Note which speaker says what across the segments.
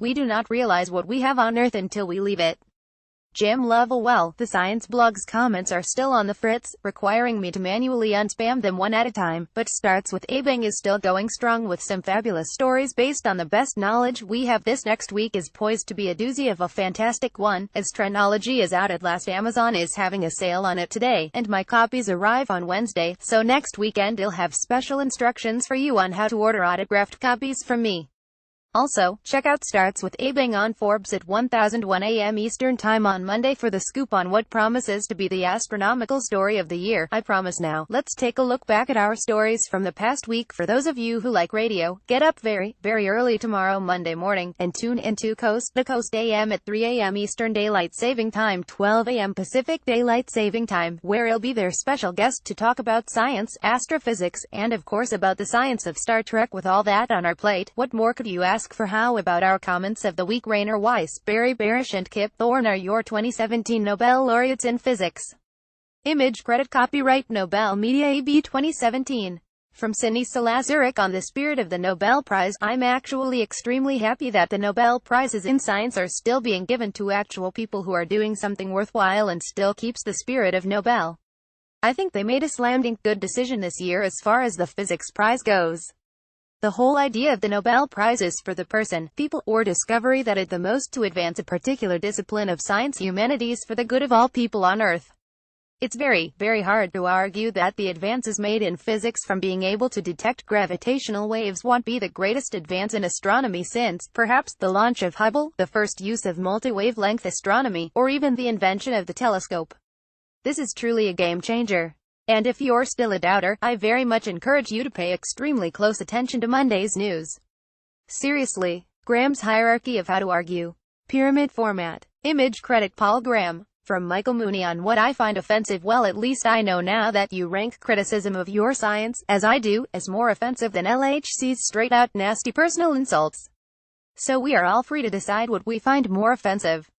Speaker 1: We do not realize what we have on Earth until we leave it. Jim Lovell Well, the Scienceblogs comments are still on the fritz, requiring me to manually unspam them one at a time, but Starts with Abing is still going strong with some fabulous stories based on the best knowledge we have. This next week is poised to be a doozy of a fantastic one, as Trendology is out at last. Amazon is having a sale on it today, and my copies arrive on Wednesday, so next weekend I'll have special instructions for you on how to order autographed copies from me. Also, check out Starts with Abing on Forbes at 1001 a.m. Eastern Time on Monday for the scoop on what promises to be the astronomical story of the year. I promise. Now, let's take a look back at our stories from the past week. For those of you who like radio, get up very, very early tomorrow Monday morning, and tune into Coast to Coast AM at 3 a.m. Eastern Daylight Saving Time, 12 a.m. Pacific Daylight Saving Time, where I'll be their special guest to talk about science, astrophysics, and of course about the science of Star Trek. With all that on our plate, what more could you ask for? How about our comments of the week? Rainer Weiss, Barry Barish and Kip Thorne are your 2017 Nobel laureates in physics. Image credit copyright Nobel Media AB 2017. From Cine Zurich. On the spirit of the Nobel Prize, I'm actually extremely happy that the Nobel Prizes in science are still being given to actual people who are doing something worthwhile and still keeps the spirit of Nobel. I think they made a slam-dunk good decision this year as far as the physics prize goes. The whole idea of the Nobel Prize is for the person, people, or discovery that did the most to advance a particular discipline of science humanities for the good of all people on Earth. It's very, very hard to argue that the advances made in physics, from being able to detect gravitational waves, won't be the greatest advance in astronomy since, perhaps, the launch of Hubble, the first use of multi-wavelength astronomy, or even the invention of the telescope. This is truly a game changer. And if you're still a doubter, I very much encourage you to pay extremely close attention to Monday's news. Seriously, Graham's hierarchy of how to argue. Pyramid format. Image credit Paul Graham. From Michael Mooney on what I find offensive. Well, at least I know now that you rank criticism of your science, as I do, as more offensive than LHC's straight-out nasty personal insults. So we are all free to decide what we find more offensive.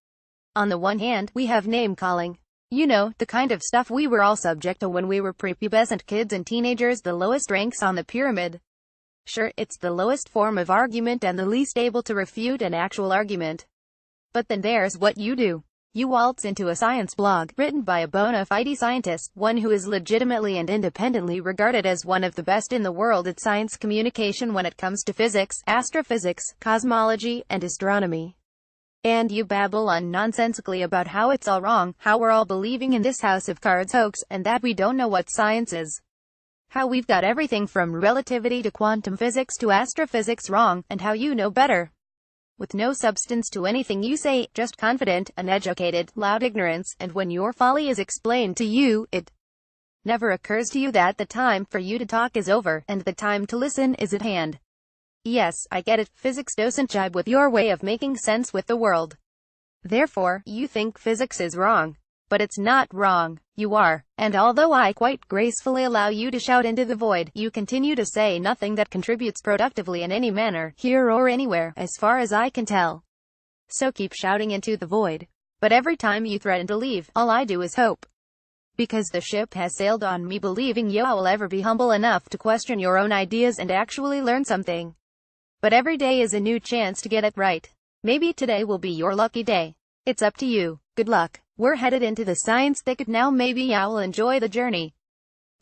Speaker 1: On the one hand, we have name-calling. You know, the kind of stuff we were all subject to when we were prepubescent kids and teenagers, the lowest ranks on the pyramid. Sure, it's the lowest form of argument and the least able to refute an actual argument. But then there's what you do. You waltz into a science blog, written by a bona fide scientist, one who is legitimately and independently regarded as one of the best in the world at science communication when it comes to physics, astrophysics, cosmology, and astronomy. And you babble on nonsensically about how it's all wrong, how we're all believing in this house of cards hoax, and that we don't know what science is. How we've got everything from relativity to quantum physics to astrophysics wrong, and how you know better. With no substance to anything you say, just confident, uneducated, loud ignorance, and when your folly is explained to you, it never occurs to you that the time for you to talk is over, and the time to listen is at hand. Yes, I get it, physics doesn't jibe with your way of making sense with the world. Therefore, you think physics is wrong. But it's not wrong. You are. And although I quite gracefully allow you to shout into the void, you continue to say nothing that contributes productively in any manner, here or anywhere, as far as I can tell. So keep shouting into the void. But every time you threaten to leave, all I do is hope. Because the ship has sailed on me believing you will ever be humble enough to question your own ideas and actually learn something. But every day is a new chance to get it right. Maybe today will be your lucky day. It's up to you. Good luck. We're headed into the science thicket now. Maybe I'll enjoy the journey.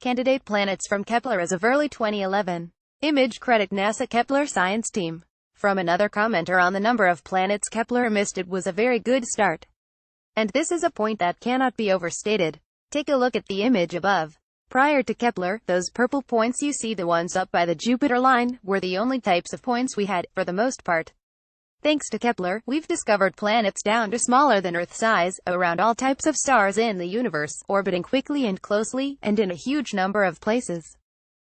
Speaker 1: Candidate planets from Kepler as of early 2011. Image credit NASA Kepler science team. From another commenter on the number of planets Kepler missed, it was a very good start. And this is a point that cannot be overstated. Take a look at the image above. Prior to Kepler, those purple points you see, the ones up by the Jupiter line, were the only types of points we had, for the most part. Thanks to Kepler, we've discovered planets down to smaller than Earth size, around all types of stars in the universe, orbiting quickly and closely, and in a huge number of places.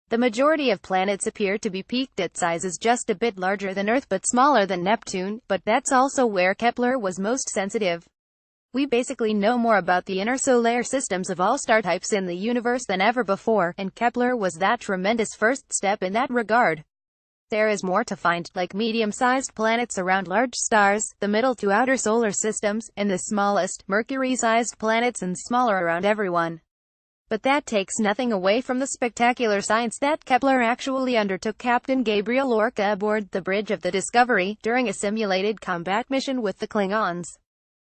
Speaker 1: The majority of planets appear to be peaked at sizes just a bit larger than Earth but smaller than Neptune, but that's also where Kepler was most sensitive. We basically know more about the inner solar systems of all star types in the universe than ever before, and Kepler was that tremendous first step in that regard. There is more to find, like medium-sized planets around large stars, the middle to outer solar systems, and the smallest, Mercury-sized planets, and smaller around everyone. But that takes nothing away from the spectacular science that Kepler actually undertook. Captain Gabriel Lorca aboard the bridge of the Discovery, during a simulated combat mission with the Klingons.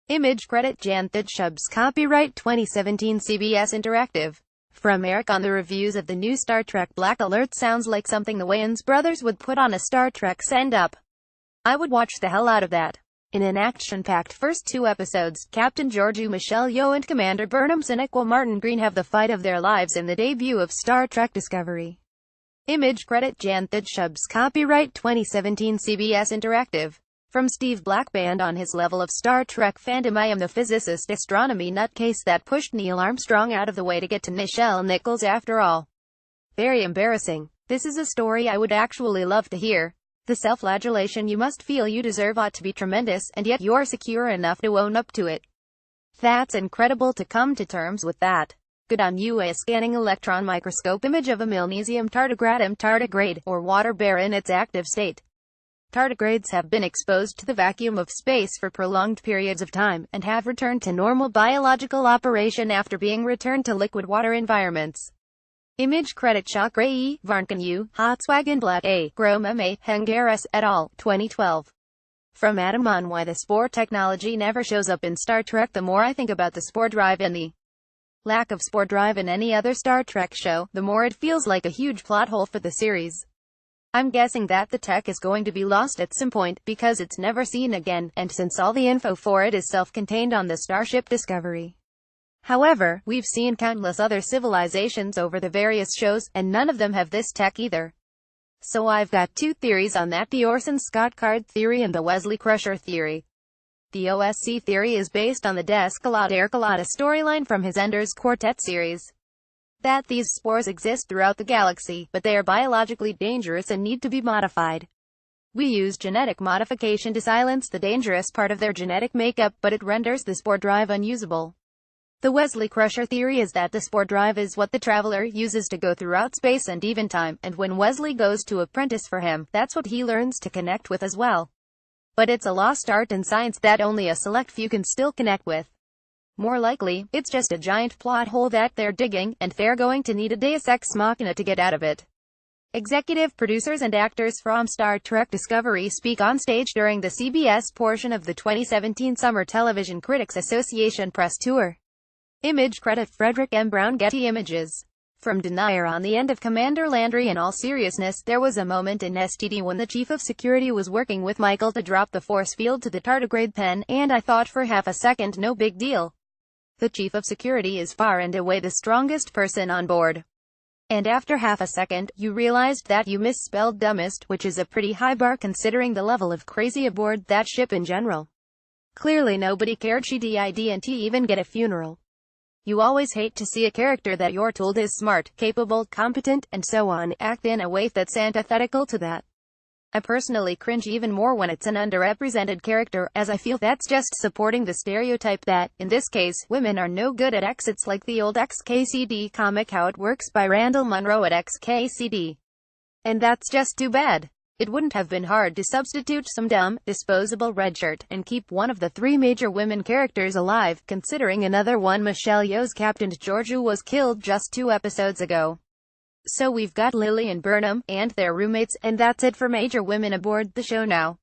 Speaker 1: Image credit Jan Shubs. Copyright 2017 CBS Interactive. From Eric on the reviews of the new Star Trek Black Alert sounds like something the Wayans brothers would put on a Star Trek send-up. I would watch the hell out of that. In an action-packed first 2 episodes, Captain Georgiou, Michelle Yeoh and Commander Burnham Sinequa Martin Green have the fight of their lives in the debut of Star Trek Discovery. Image credit Jan Shubs. Copyright 2017 CBS Interactive. From Steve Blackband on his level of Star Trek fandom. I am the physicist astronomy nutcase that pushed Neil Armstrong out of the way to get to Nichelle Nichols after all. Very embarrassing. This is a story I would actually love to hear. The self-flagellation you must feel you deserve ought to be tremendous, and yet you're secure enough to own up to it. That's incredible to come to terms with that. Good on you. A scanning electron microscope image of a Milnesium tardigratum tardigrade, or water bear in its active state. Tardigrades have been exposed to the vacuum of space for prolonged periods of time, and have returned to normal biological operation after being returned to liquid water environments. Image credit Chakra E. Varnken U. Hotswagenblatt A. Grom M. A. Hengaris et al. 2012. From Adam on why the spore technology never shows up in Star Trek. The more I think about the spore drive and the lack of spore drive in any other Star Trek show, the more it feels like a huge plot hole for the series. I'm guessing that the tech is going to be lost at some point, because it's never seen again, and since all the info for it is self-contained on the Starship Discovery. However, we've seen countless other civilizations over the various shows, and none of them have this tech either. So I've got 2 theories on that: the Orson Scott Card theory and the Wesley Crusher theory. The OSC theory is based on the Descalada-Ercalada storyline from his Ender's Quartet series. That these spores exist throughout the galaxy, but they are biologically dangerous and need to be modified. We use genetic modification to silence the dangerous part of their genetic makeup, but it renders the spore drive unusable. The Wesley Crusher theory is that the spore drive is what the Traveler uses to go throughout space and even time, and when Wesley goes to apprentice for him, that's what he learns to connect with as well. But it's a lost art and science that only a select few can still connect with. More likely, it's just a giant plot hole that they're digging, and they're going to need a deus ex machina to get out of it. Executive producers and actors from Star Trek Discovery speak on stage during the CBS portion of the 2017 Summer Television Critics Association press tour. Image credit Frederick M. Brown. Getty Images. From Denier on the end of Commander Landry. In all seriousness, there was a moment in STD when the Chief of Security was working with Michael to drop the force field to the tardigrade pen, and I thought for half a second, no big deal. The Chief of Security is far and away the strongest person on board. And after half a second, you realized that you misspelled dumbest, which is a pretty high bar considering the level of crazy aboard that ship in general. Clearly nobody cared she didn't even get a funeral. You always hate to see a character that you're told is smart, capable, competent, and so on, act in a way that's antithetical to that. I personally cringe even more when it's an underrepresented character, as I feel that's just supporting the stereotype that, in this case, women are no good at X. It's like the old XKCD comic How It Works by Randall Munroe at XKCD. And that's just too bad. It wouldn't have been hard to substitute some dumb, disposable redshirt, and keep one of the 3 major women characters alive, considering another one, Michelle Yeoh's Captain Georgiou, was killed just 2 episodes ago. So we've got Lily and Burnham, and their roommates, and that's it for major women aboard the show now.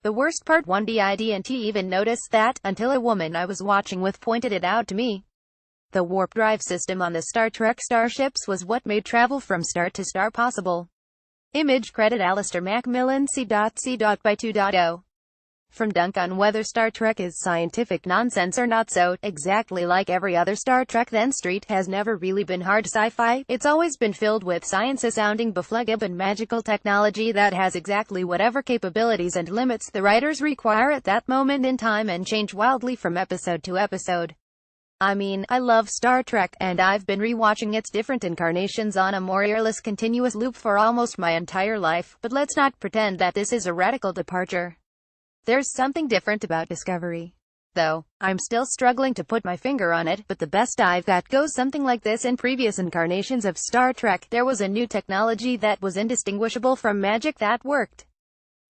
Speaker 1: The worst part, one didn't even notice that, until a woman I was watching with pointed it out to me. The warp drive system on the Star Trek starships was what made travel from star to star possible. Image credit Alistair Macmillan C.C. by 2.0. From Dunk on whether Star Trek is scientific nonsense or not. So, exactly like every other Star Trek, then Street has never really been hard sci-fi. It's always been filled with science-sounding befuddlement and magical technology that has exactly whatever capabilities and limits the writers require at that moment in time, and change wildly from episode to episode. I mean, I love Star Trek, and I've been rewatching its different incarnations on a more earless continuous loop for almost my entire life, but let's not pretend that this is a radical departure. There's something different about Discovery. Though, I'm still struggling to put my finger on it, but the best I've got goes something like this: in previous incarnations of Star Trek, there was a new technology that was indistinguishable from magic that worked.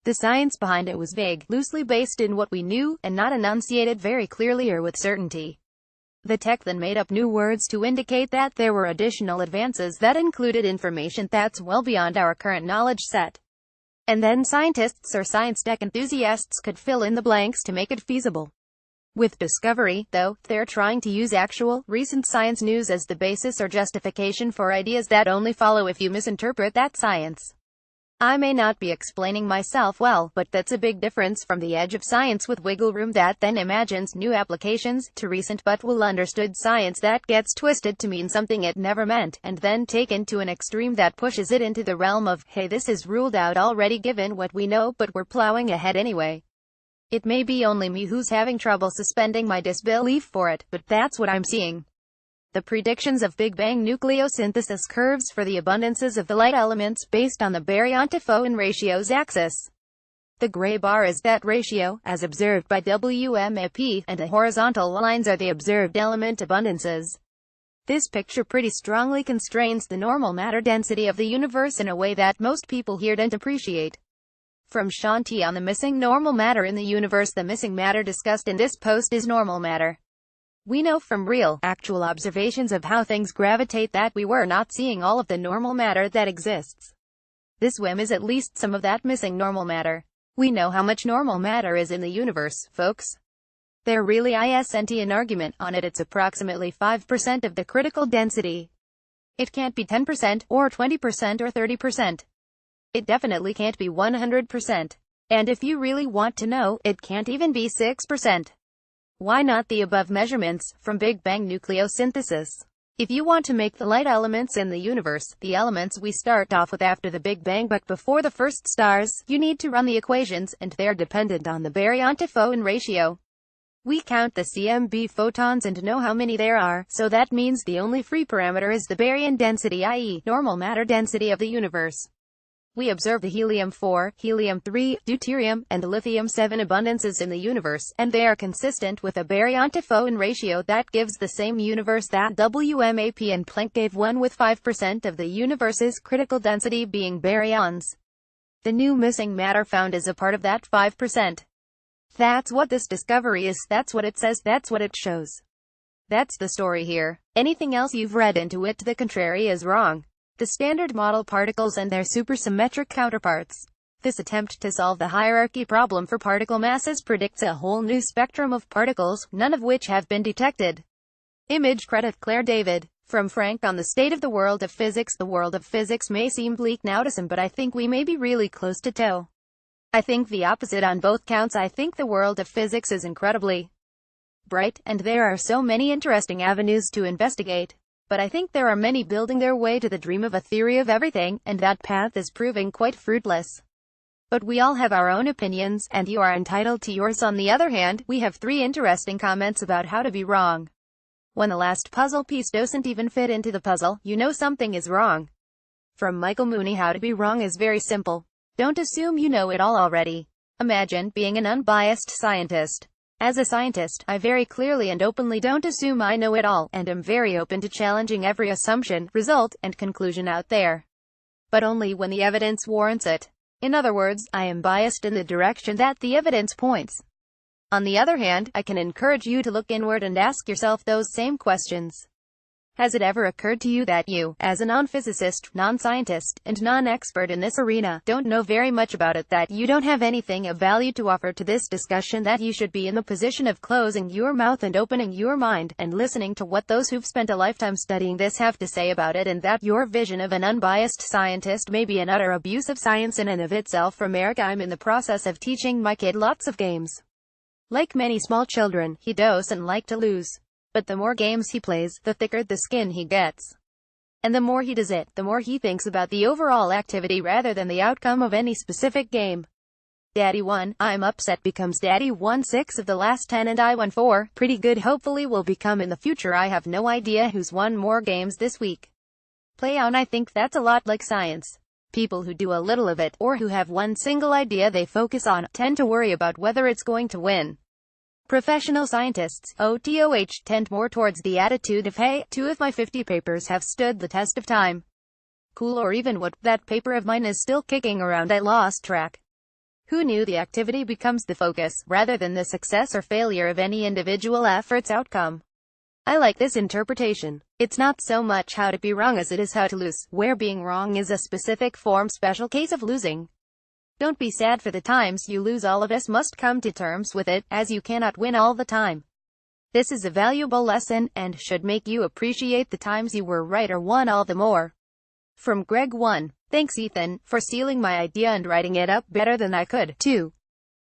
Speaker 1: The science behind it was vague, loosely based in what we knew, and not enunciated very clearly or with certainty. The tech then made up new words to indicate that there were additional advances that included information that's well beyond our current knowledge set. And then scientists or science tech enthusiasts could fill in the blanks to make it feasible. With discovery, though, they're trying to use actual, recent science news as the basis or justification for ideas that only follow if you misinterpret that science. I may not be explaining myself well, but that's a big difference from the edge of science with wiggle room that then imagines new applications, to recent but well-understood science that gets twisted to mean something it never meant, and then taken to an extreme that pushes it into the realm of, hey, this is ruled out already given what we know, but we're plowing ahead anyway. It may be only me who's having trouble suspending my disbelief for it, but that's what I'm seeing. The predictions of Big Bang nucleosynthesis curves for the abundances of the light elements based on the baryon-to-photon ratio's axis. The gray bar is that ratio, as observed by WMAP, and the horizontal lines are the observed element abundances. This picture pretty strongly constrains the normal matter density of the universe in a way that most people here don't appreciate. From Sean T. on the missing normal matter in the universe. The missing matter discussed in this post is normal matter. We know from real, actual observations of how things gravitate that we were not seeing all of the normal matter that exists. This whim is at least some of that missing normal matter. We know how much normal matter is in the universe, folks. There really isn't an argument on it. It's approximately 5% of the critical density. It can't be 10%, or 20%, or 30%. It definitely can't be 100%. And if you really want to know, it can't even be 6%. Why not the above measurements, from Big Bang nucleosynthesis? If you want to make the light elements in the universe, the elements we start off with after the Big Bang but before the first stars, you need to run the equations, and they're dependent on the baryon-to-photon ratio. We count the CMB photons and know how many there are, so that means the only free parameter is the baryon density, i.e., normal matter density of the universe. We observe the helium-4, helium-3, deuterium, and lithium-7 abundances in the universe, and they are consistent with a baryon-to-photon ratio that gives the same universe that WMAP and Planck gave one, with 5% of the universe's critical density being baryons. The new missing matter found is a part of that 5%. That's what this discovery is, that's what it says, that's what it shows. That's the story here. Anything else you've read into it to the contrary is wrong. The standard model particles and their supersymmetric counterparts. This attempt to solve the hierarchy problem for particle masses predicts a whole new spectrum of particles, none of which have been detected. Image credit Claire David. From Frank on the state of the world of physics. The world of physics may seem bleak now to some, but I think we may be really close to toe. I think the opposite on both counts. I think the world of physics is incredibly bright, and there are so many interesting avenues to investigate. But I think there are many building their way to the dream of a theory of everything, and that path is proving quite fruitless. But we all have our own opinions, and you are entitled to yours. On the other hand, we have 3 interesting comments about how to be wrong. When the last puzzle piece doesn't even fit into the puzzle, you know something is wrong. From Michael Mooney. How to be wrong is very simple. Don't assume you know it all already. Imagine being an unbiased scientist. As a scientist, I very clearly and openly don't assume I know it all, and am very open to challenging every assumption, result, and conclusion out there. But only when the evidence warrants it. In other words, I am biased in the direction that the evidence points. On the other hand, I can encourage you to look inward and ask yourself those same questions. Has it ever occurred to you that you, as a non-physicist, non-scientist, and non-expert in this arena, don't know very much about it, that you don't have anything of value to offer to this discussion, that you should be in the position of closing your mouth and opening your mind, and listening to what those who've spent a lifetime studying this have to say about it, and that your vision of an unbiased scientist may be an utter abuse of science in and of itself? From Eric. I'm in the process of teaching my kid lots of games. Like many small children, he doesn't like to lose. But the more games he plays, the thicker the skin he gets. And the more he does it, the more he thinks about the overall activity rather than the outcome of any specific game. Daddy won, I'm upset, becomes Daddy won 6 of the last 10 and I won 4, pretty good, hopefully will become in the future. I have no idea who's won more games this week. Play on. I think that's a lot like science. People who do a little of it, or who have one single idea they focus on, tend to worry about whether it's going to win. Professional scientists, OTOH, tend more towards the attitude of, hey, 2 of my 50 papers have stood the test of time. Cool. Or even, what, that paper of mine is still kicking around, I lost track. Who knew? The activity becomes the focus, rather than the success or failure of any individual effort's outcome. I like this interpretation. It's not so much how to be wrong as it is how to lose, where being wrong is a specific form, special case of losing. Don't be sad for the times you lose. All of us must come to terms with it, as you cannot win all the time. This is a valuable lesson, and should make you appreciate the times you were right or won all the more. From Greg 1. Thanks Ethan, for stealing my idea and writing it up better than I could. 2.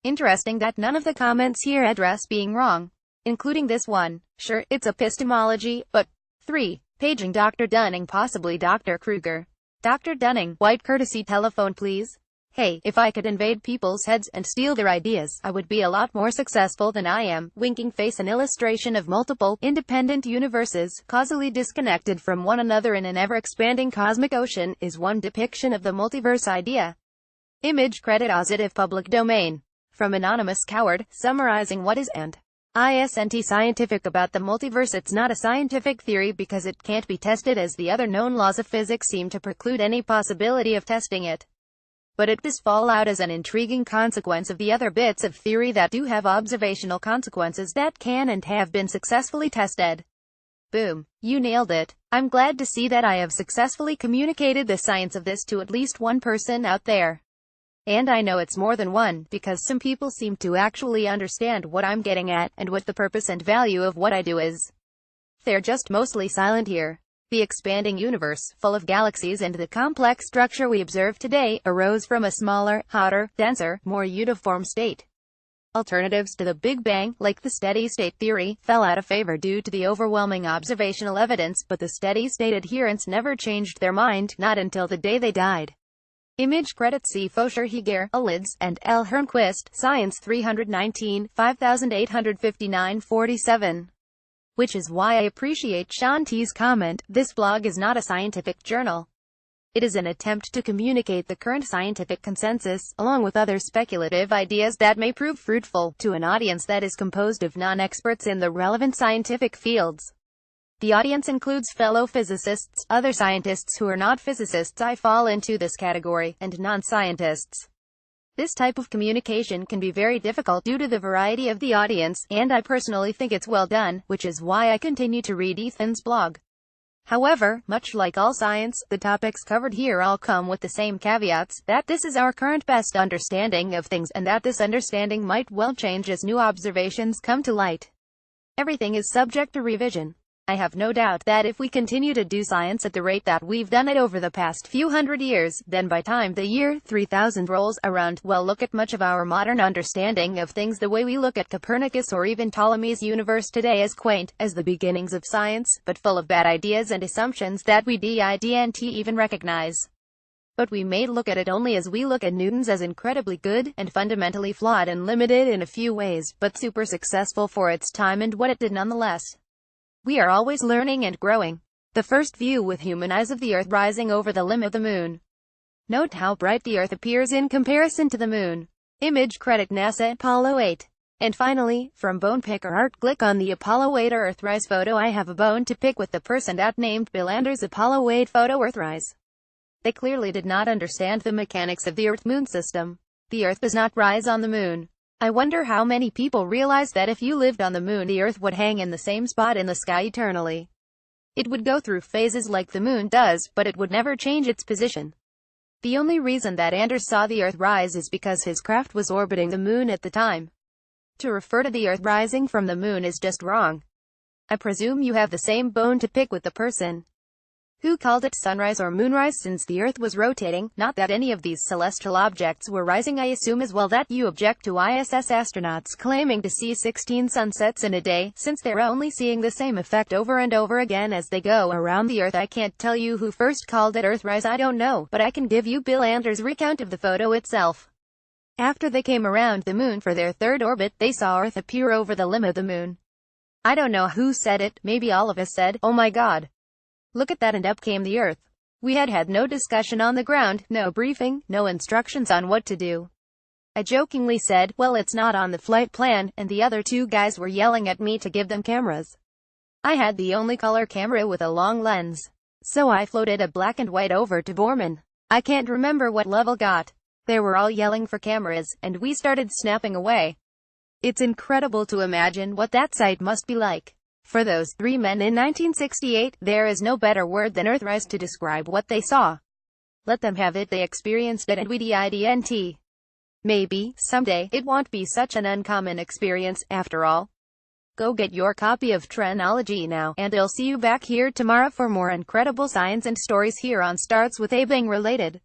Speaker 1: Interesting that none of the comments here address being wrong, including this one. Sure, it's epistemology, but 3. Paging Dr. Dunning, possibly Dr. Kruger. Dr. Dunning, white courtesy telephone please. Hey, if I could invade people's heads and steal their ideas, I would be a lot more successful than I am. Winking face. An illustration of multiple, independent universes, causally disconnected from one another in an ever-expanding cosmic ocean, is one depiction of the multiverse idea. Image credit positive public domain. From Anonymous Coward, summarizing what is and isn't scientific about the multiverse. It's not a scientific theory because it can't be tested, as the other known laws of physics seem to preclude any possibility of testing it. But it does fall out as an intriguing consequence of the other bits of theory that do have observational consequences that can and have been successfully tested. Boom. You nailed it. I'm glad to see that I have successfully communicated the science of this to at least one person out there. And I know it's more than one, because some people seem to actually understand what I'm getting at, and what the purpose and value of what I do is. They're just mostly silent here. The expanding universe, full of galaxies and the complex structure we observe today, arose from a smaller, hotter, denser, more uniform state. Alternatives to the Big Bang, like the steady-state theory, fell out of favor due to the overwhelming observational evidence, but the steady-state adherents never changed their mind, not until the day they died. Image credit C. Fosher, Heger, Alids, and L. Hernquist, Science 319, 5859-47. Which is why I appreciate Shanti's comment. This blog is not a scientific journal. It is an attempt to communicate the current scientific consensus, along with other speculative ideas that may prove fruitful, to an audience that is composed of non-experts in the relevant scientific fields. The audience includes fellow physicists, other scientists who are not physicists, I fall into this category, and non-scientists. This type of communication can be very difficult due to the variety of the audience, and I personally think it's well done, which is why I continue to read Ethan's blog. However, much like all science, the topics covered here all come with the same caveats, that this is our current best understanding of things, and that this understanding might well change as new observations come to light. Everything is subject to revision. I have no doubt that if we continue to do science at the rate that we've done it over the past few hundred years, then by time the year 3000 rolls around, we'll look at much of our modern understanding of things the way we look at Copernicus or even Ptolemy's universe today, as quaint as the beginnings of science, but full of bad ideas and assumptions that we didn't even recognize. But we may look at it only as we look at Newton's, as incredibly good, and fundamentally flawed and limited in a few ways, but super successful for its time and what it did nonetheless. We are always learning and growing. The first view with human eyes of the Earth rising over the limb of the moon. Note how bright the Earth appears in comparison to the moon. Image credit NASA Apollo 8. And finally, from Bone Picker Art, click on the Apollo 8 Earthrise photo. I have a bone to pick with the person that named Bill Anders' Apollo 8 photo Earthrise. They clearly did not understand the mechanics of the Earth-Moon system. The Earth does not rise on the moon. I wonder how many people realize that if you lived on the moon, the Earth would hang in the same spot in the sky eternally. It would go through phases like the moon does, but it would never change its position. The only reason that Anders saw the Earth rise is because his craft was orbiting the moon at the time. To refer to the Earth rising from the moon is just wrong. I presume you have the same bone to pick with the person who called it sunrise or moonrise, since the Earth was rotating, not that any of these celestial objects were rising. I assume as well that you object to ISS astronauts claiming to see 16 sunsets in a day, since they're only seeing the same effect over and over again as they go around the Earth. I can't tell you who first called it Earthrise, I don't know, but I can give you Bill Anders' recount of the photo itself. After they came around the moon for their third orbit, they saw Earth appear over the limb of the moon. I don't know who said it, maybe all of us said, "Oh my God. Look at that," and up came the Earth. We had no discussion on the ground, no briefing, no instructions on what to do. I jokingly said, "Well, it's not on the flight plan," and the other two guys were yelling at me to give them cameras. I had the only color camera with a long lens, so I floated a black and white over to Borman. I can't remember what Lovell got. They were all yelling for cameras, and we started snapping away. It's incredible to imagine what that sight must be like. For those three men in 1968, there is no better word than Earthrise to describe what they saw. Let them have it, they experienced it, and we didn't. Maybe, someday, it won't be such an uncommon experience, after all. Go get your copy of Trenology now, and I'll see you back here tomorrow for more incredible science and stories here on Starts with A Bang Related.